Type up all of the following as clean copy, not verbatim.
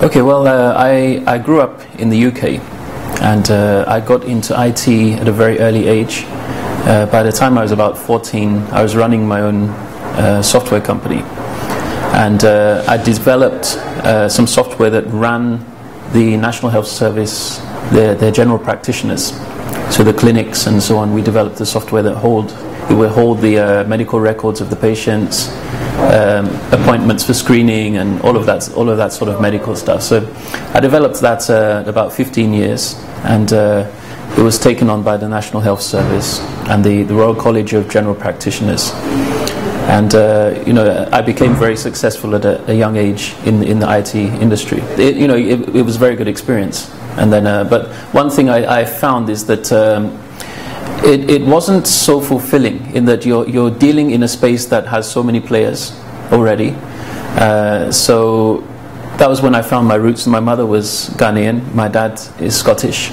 Okay, well, I grew up in the UK, and I got into IT at a very early age. By the time I was about 14, I was running my own software company, and I developed some software that ran the National Health Service, their general practitioners, so the clinics and so on. We developed the software that will hold the medical records of the patients, appointments for screening, and all of that sort of medical stuff. So I developed that about 15 years, and it was taken on by the National Health Service and the Royal College of General Practitioners. And I became very successful at a young age in the IT industry. It was a very good experience. And then, but one thing I found is that it wasn't so fulfilling, in that you're dealing in a space that has so many players already. So that was when I found my roots. My mother was Ghanaian, my dad is Scottish,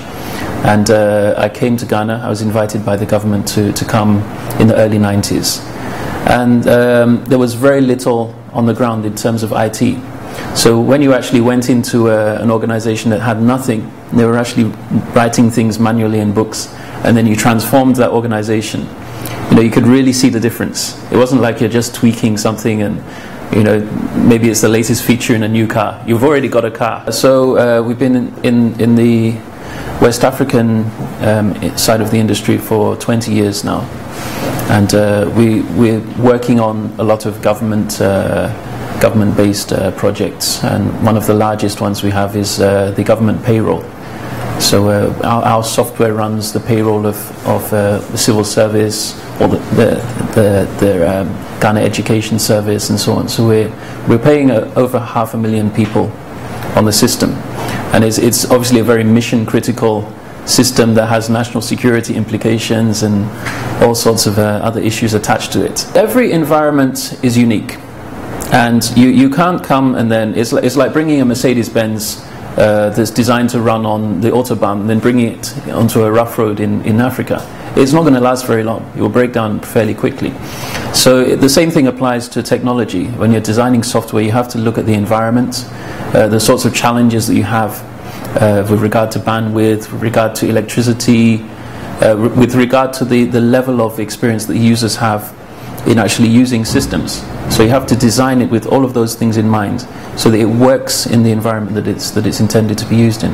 and I came to Ghana. I was invited by the government to come in the early 90s, and there was very little on the ground in terms of IT. So when you actually went into an organization that had nothing, they were actually writing things manually in books, and then you transformed that organization. You could really see the difference. It wasn't like you're just tweaking something and maybe it's the latest feature in a new car. You've already got a car. So we've been in the West African side of the industry for 20 years now, and we're working on a lot of government-based projects, and one of the largest ones we have is the government payroll. So our software runs the payroll of the civil service, or the Ghana Education Service, and so on. So we're paying over 500,000 people on the system, and it's obviously a very mission critical system that has national security implications and all sorts of other issues attached to it. Every environment is unique, and you can't come and then it's like bringing a Mercedes-Benz that's designed to run on the Autobahn and then bringing it onto a rough road in Africa. It's not going to last very long. It will break down fairly quickly. So the same thing applies to technology. When you're designing software, you have to look at the environment, the sorts of challenges that you have with regard to bandwidth, with regard to electricity, with regard to the level of experience that users have in actually using systems. So you have to design it with all of those things in mind, so that it works in the environment that it's intended to be used in.